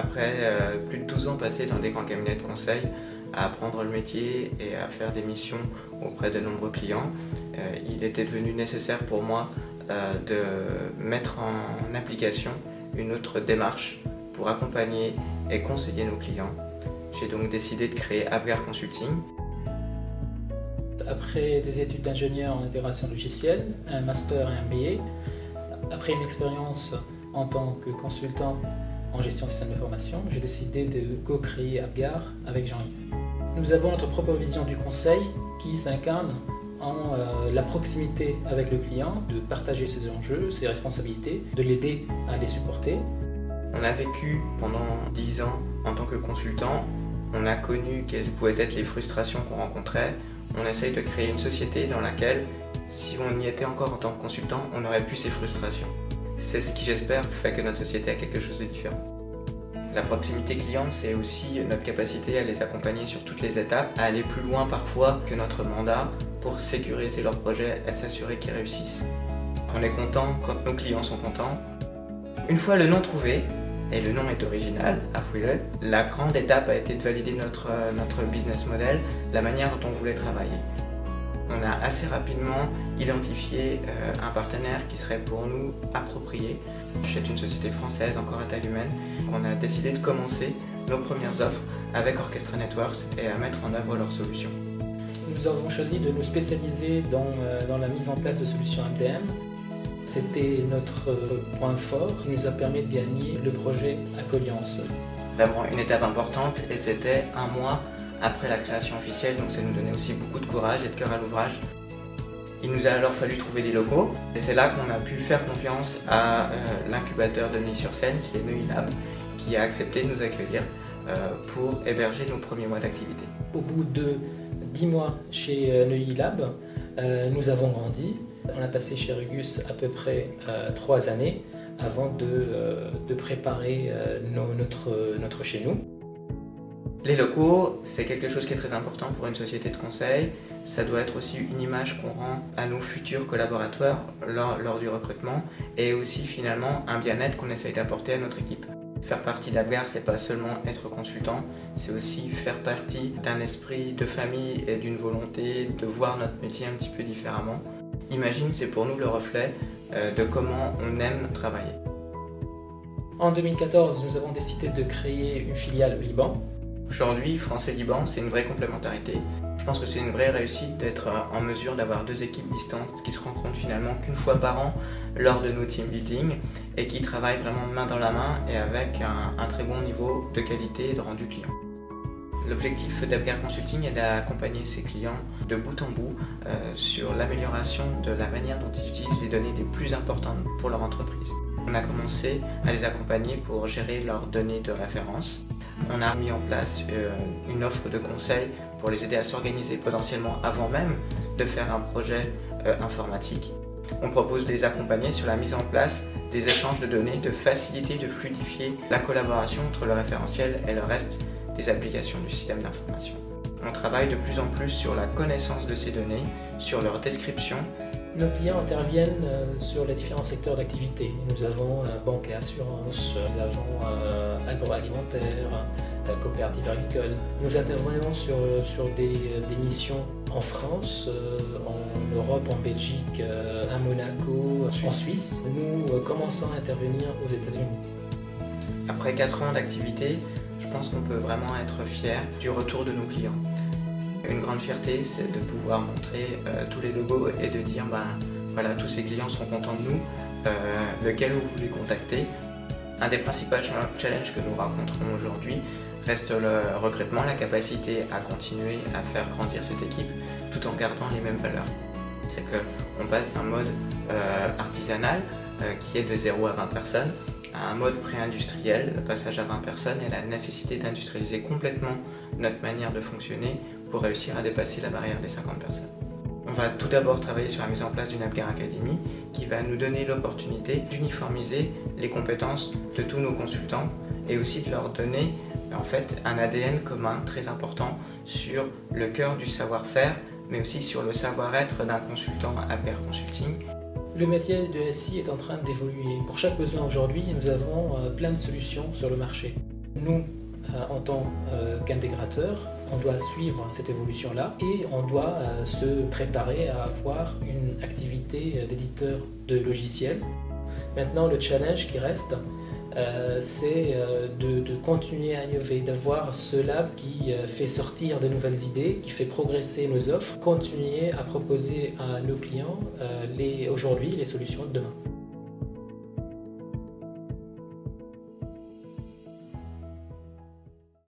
Après plus de 12 ans passés dans des grands cabinets de conseil, à apprendre le métier et à faire des missions auprès de nombreux clients, il était devenu nécessaire pour moi de mettre en application une autre démarche pour accompagner et conseiller nos clients. J'ai donc décidé de créer Apgar Consulting. Après des études d'ingénieur en intégration logicielle, un master et un MBA, après une expérience en tant que consultant en gestion de système de formation, j'ai décidé de co-créer Apgar avec Jean-Yves. Nous avons notre propre vision du conseil qui s'incarne en la proximité avec le client, de partager ses enjeux, ses responsabilités, de l'aider à les supporter. On a vécu pendant 10 ans en tant que consultant, on a connu quelles pouvaient être les frustrations qu'on rencontrait. On essaye de créer une société dans laquelle, si on y était encore en tant que consultant, on n'aurait plus ces frustrations. C'est ce qui, j'espère, fait que notre société a quelque chose de différent. La proximité client, c'est aussi notre capacité à les accompagner sur toutes les étapes, à aller plus loin parfois que notre mandat pour sécuriser leurs projets et s'assurer qu'ils réussissent. On est content quand nos clients sont contents. Une fois le nom trouvé, et le nom est original, avouez-le, la grande étape a été de valider notre business model, la manière dont on voulait travailler. On a assez rapidement identifié un partenaire qui serait pour nous approprié. C'est une société française, encore à taille humaine. On a décidé de commencer nos premières offres avec Orchestra Networks et à mettre en œuvre leurs solutions. Nous avons choisi de nous spécialiser dans la mise en place de solutions MDM. C'était notre point fort qui nous a permis de gagner le projet Acoliance. Vraiment une étape importante et c'était un mois après la création officielle, donc ça nous donnait aussi beaucoup de courage et de cœur à l'ouvrage. Il nous a alors fallu trouver des locaux et c'est là qu'on a pu faire confiance à l'incubateur de Neuilly-sur-Seine qui est Neuilly Lab, qui a accepté de nous accueillir pour héberger nos premiers mois d'activité. Au bout de 10 mois chez Neuilly Lab, nous avons grandi. On a passé chez Rugus à peu près 3 années avant de préparer notre chez nous. Les locaux, c'est quelque chose qui est très important pour une société de conseil. Ça doit être aussi une image qu'on rend à nos futurs collaborateurs lors du recrutement et aussi finalement un bien-être qu'on essaye d'apporter à notre équipe. Faire partie d'Apgar, c'est pas seulement être consultant, c'est aussi faire partie d'un esprit de famille et d'une volonté de voir notre métier un petit peu différemment. Imagine, c'est pour nous le reflet de comment on aime travailler. En 2014, nous avons décidé de créer une filiale au Liban. Aujourd'hui, France et Liban, c'est une vraie complémentarité. Je pense que c'est une vraie réussite d'être en mesure d'avoir 2 équipes distantes qui se rencontrent finalement qu'une fois par an lors de nos team building et qui travaillent vraiment main dans la main et avec un très bon niveau de qualité et de rendu client. L'objectif d'Apgar Consulting est d'accompagner ses clients de bout en bout sur l'amélioration de la manière dont ils utilisent les données les plus importantes pour leur entreprise. On a commencé à les accompagner pour gérer leurs données de référence. On a mis en place une offre de conseil pour les aider à s'organiser potentiellement avant même de faire un projet informatique. On propose de les accompagner sur la mise en place des échanges de données, de faciliter, de fluidifier la collaboration entre le référentiel et le reste des applications du système d'information. On travaille de plus en plus sur la connaissance de ces données, sur leur description. Nos clients interviennent sur les différents secteurs d'activité. Nous avons banque et assurance, nous avons agroalimentaire, coopérative agricole. Nous intervenons sur des missions en France, en Europe, en Belgique, à Monaco, en Suisse. Nous commençons à intervenir aux États-Unis. Après 4 ans d'activité, je pense qu'on peut vraiment être fier du retour de nos clients. Une grande fierté, c'est de pouvoir montrer tous les logos et de dire voilà, tous ces clients sont contents de nous, lequel vous voulez contacter. Un des principaux challenges que nous rencontrons aujourd'hui reste le recrutement, la capacité à continuer à faire grandir cette équipe tout en gardant les mêmes valeurs. C'est qu'on passe d'un mode artisanal qui est de 0 à 20 personnes à un mode pré-industriel, le passage à 20 personnes et la nécessité d'industrialiser complètement notre manière de fonctionner pour réussir à dépasser la barrière des 50 personnes. On va tout d'abord travailler sur la mise en place d'une Apgar Academy qui va nous donner l'opportunité d'uniformiser les compétences de tous nos consultants et aussi de leur donner en fait un ADN commun très important sur le cœur du savoir-faire mais aussi sur le savoir-être d'un consultant Apgar Consulting. Le métier de SI est en train d'évoluer. Pour chaque besoin aujourd'hui, nous avons plein de solutions sur le marché. Nous, en tant qu'intégrateur, on doit suivre cette évolution-là et on doit se préparer à avoir une activité d'éditeur de logiciels. Maintenant, le challenge qui reste, c'est de continuer à innover, d'avoir ce lab qui fait sortir de nouvelles idées, qui fait progresser nos offres, continuer à proposer à nos clients aujourd'hui les solutions de demain.